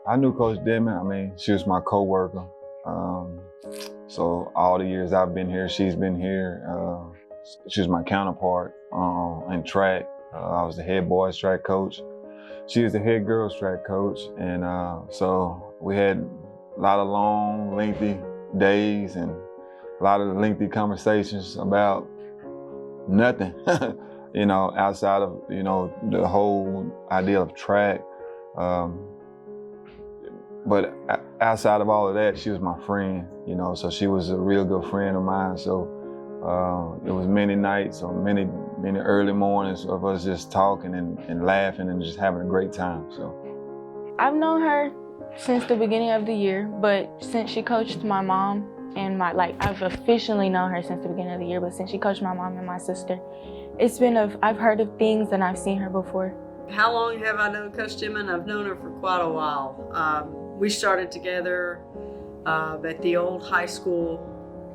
I knew Coach Denman. I mean, she was my co-worker. So all the years I've been here, she's been here. She was my counterpart in track. I was the head boys track coach. She was the head girls track coach. And so we had a lot of long, lengthy days and a lot of lengthy conversations about nothing, outside of, the whole idea of track. But outside of all of that, she was my friend, so she was a real good friend of mine. So it was many nights or many early mornings of us just talking and laughing and just having a great time. So I've known her since the beginning of the year, but since she coached my mom and I've officially known her since the beginning of the year, but since she coached my mom and my sister, I've heard of things and I've seen her before. How long have I known Coach Denman? I've known her for quite a while. We started together at the old high school,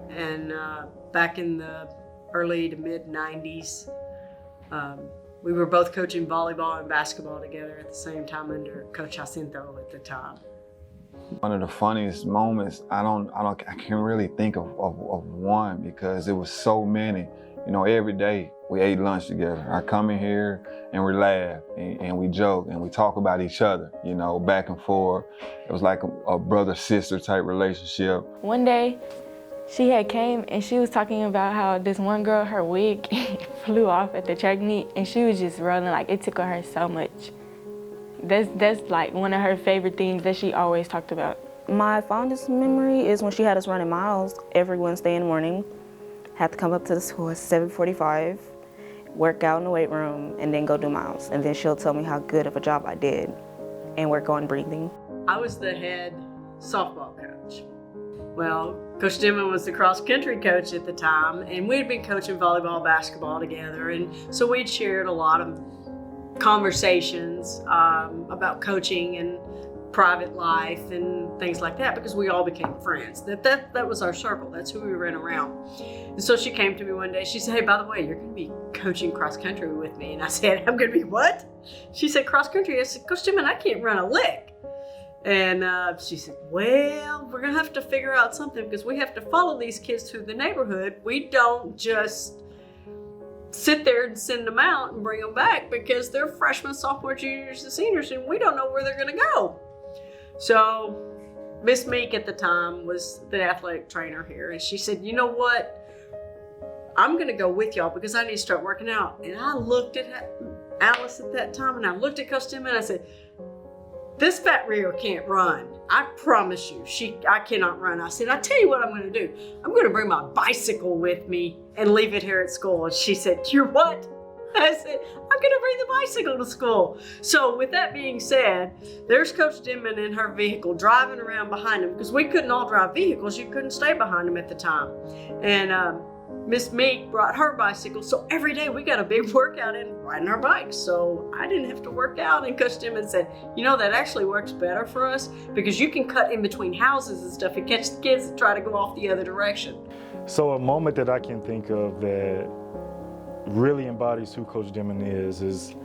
and back in the early to mid 90s. We were both coaching volleyball and basketball together at the same time under Coach Jacinto at the time. One of the funniest moments, I can't really think of one because it was so many. Every day we ate lunch together. I come in here and we laugh and we joke and we talk about each other, back and forth. It was like a brother-sister type relationship. One day, she had came and she was talking about how this one girl, her wig flew off at the track meet, and she was just rolling, it tickled her so much. That's like one of her favorite things that she always talked about. My fondest memory is when she had us running miles every Wednesday in the morning. Had to come up to the school at 7:45, work out in the weight room, and then go do miles. And then she'll tell me how good of a job I did and work on breathing. I was the head softball coach. Well, Coach Denman was the cross-country coach at the time, and we'd been coaching volleyball, basketball together, and so we'd shared a lot of conversations about coaching and private life and things like that, because we all became friends. That was our circle. That's who we ran around. And so she came to me one day. She said, "Hey, by the way, you're going to be coaching cross-country with me." And I said, "I'm going to be what?" She said, "Cross-country." I said, "Coach Denman, I can't run a lick." And she said, "Well, we're going to have to figure out something, because we have to follow these kids through the neighborhood. We don't just sit there and send them out and bring them back, because they're freshmen, sophomores, juniors, and seniors, and we don't know where they're going to go." So Miss Meek at the time was the athletic trainer here, and she said, "You know what? I'm going to go with y'all, because I need to start working out." And I looked at Alice at that time, and I looked at Coach Denman, and I said, "This fat rear can't run. I promise you, I cannot run." I said, "I tell you what I'm going to do. I'm going to bring my bicycle with me and leave it here at school." And she said, "You're what?" I said, "I'm going to bring the bicycle to school." So with that being said, there's Coach Denman in her vehicle driving around behind him, because we couldn't all drive vehicles. You couldn't stay behind him at the time. And Miss Meek brought her bicycle. So every day we got a big workout in riding our bikes. So I didn't have to work out. And Coach Denman said, "That actually works better for us, because you can cut in between houses and stuff and catch the kids that try to go off the other direction." So a moment that I can think of that really embodies who Coach Denman is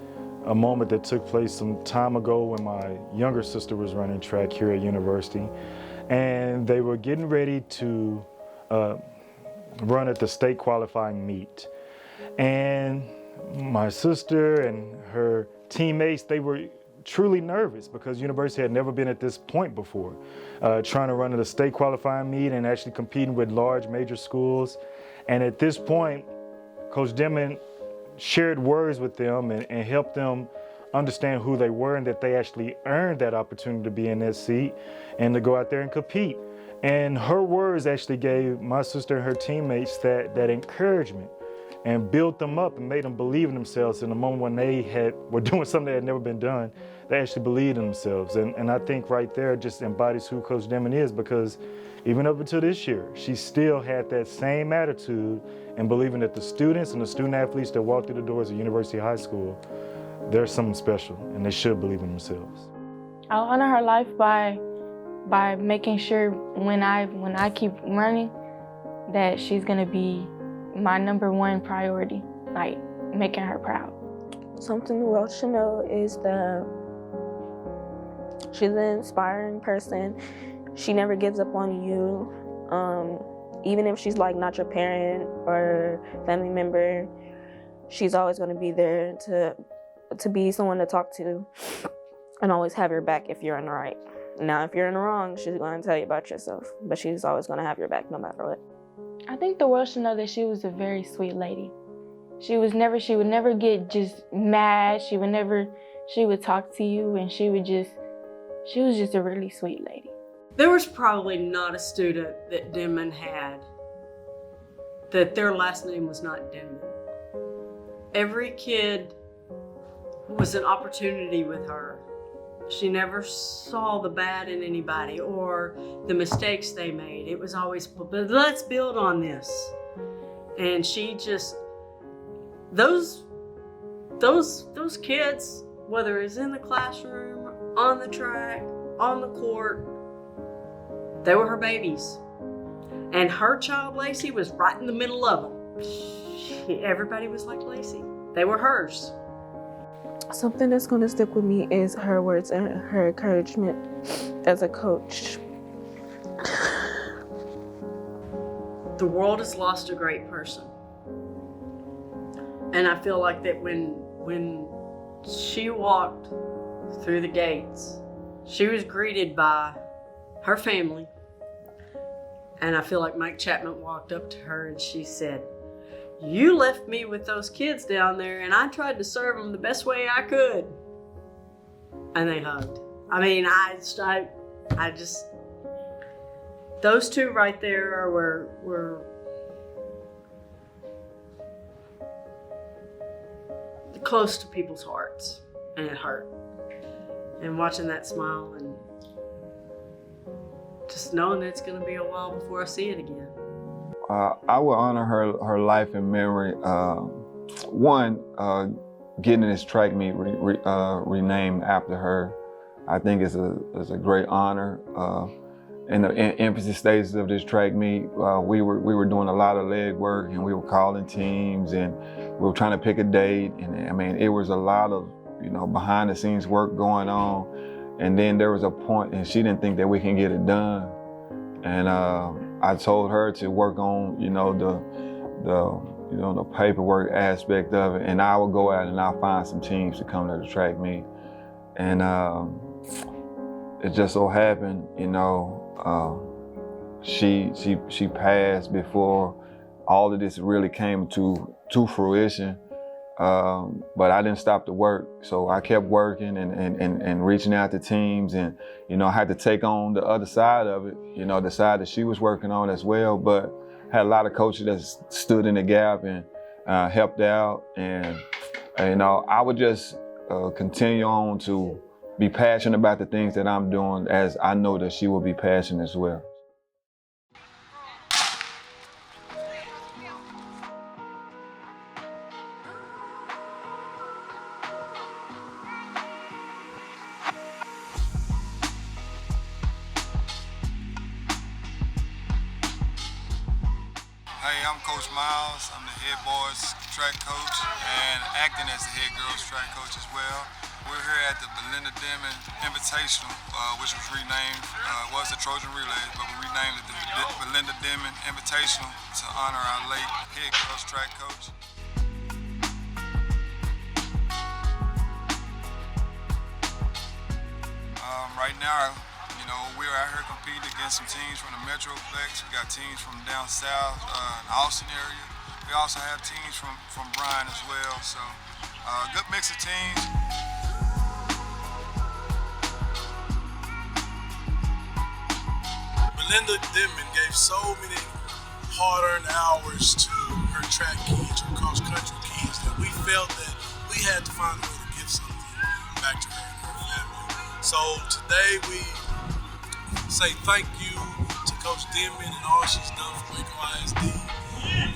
a moment that took place some time ago when my younger sister was running track here at university, and they were getting ready to run at the state qualifying meet. And my sister and her teammates, they were truly nervous, because university had never been at this point before, trying to run at a state qualifying meet and actually competing with large major schools. And at this point, Coach Denman shared words with them and helped them understand who they were, and that they actually earned that opportunity to be in that seat and to go out there and compete. And her words actually gave my sister and her teammates that encouragement and built them up and made them believe in themselves in a moment when they were doing something that had never been done. They actually believed in themselves. And I think right there just embodies who Coach Denman is, because even up until this year, she still had that same attitude and believing that the students and the student athletes that walk through the doors of University High School, they're something special, and they should believe in themselves. I'll honor her life by making sure when I keep running that she's gonna be my #1 priority, making her proud. Something the world should know is that She's an inspiring person. She never gives up on you. Even if she's like not your parent or family member, she's always going to be there to be someone to talk to and always have your back if you're in the right. Now, if you're in the wrong, she's going to tell you about yourself, but she's always going to have your back no matter what. I think the world should know that she was a very sweet lady. She would never get just mad. She would talk to you, and she was just a really sweet lady. There was probably not a student that Denman had that their last name was not Denman. Every kid was an opportunity with her. She never saw the bad in anybody or the mistakes they made. It was always, but let's build on this. And she just, those kids, whether it's in the classroom, on the track, on the court, they were her babies. And her child, Lacey, was right in the middle of them. Everybody was like Lacey. They were hers. Something that's going to stick with me is her words and her encouragement as a coach. The world has lost a great person. And I feel like that when she walked through the gates, she was greeted by her family. And I feel like Mike Chapman walked up to her and she said, "You left me with those kids down there and I tried to serve them the best way I could." And they hugged. I mean, I just, those two right there were close to people's hearts, and it hurt. And watching that smile and just knowing that it's gonna be a while before I see it again. I would honor her life and memory. Getting this track meet renamed after her, I think is a great honor. In the emphasis stages of this track meet, we were doing a lot of leg work, and we were calling teams, and we were trying to pick a date. And I mean, it was a lot of behind the scenes work going on. And then there was a point, and she didn't think that we can get it done. And I told her to work on, the paperwork aspect of it, and I will go out and I'll find some teams to come to the track meet. And it just so happened, she passed before all of this really came to fruition. But I didn't stop the work, so I kept working and reaching out to teams, and I had to take on the other side of it, the side that she was working on as well. But had a lot of coaches that stood in the gap and helped out, and I would just continue on to be passionate about the things that I'm doing, as I know that she will be passionate as well. Hey, I'm Coach Miles. I'm the head boys track coach and acting as the head girls track coach as well. We're here at the Belinda Denman Invitational, which was renamed, was the Trojan Relays, but we renamed it the Belinda Denman Invitational to honor our late head girls track coach. Right now, we're out here competing against some teams from the Metroplex. We got teams from down south, Austin area. We also have teams from Bryan as well. So, good mix of teams. Belinda Denman gave so many hard-earned hours to her track kids, her cross-country kids, that we felt that we had to find a way to give something back to her and her family. So today we say thank you to Coach Denman and all she's done for Waco ISD, and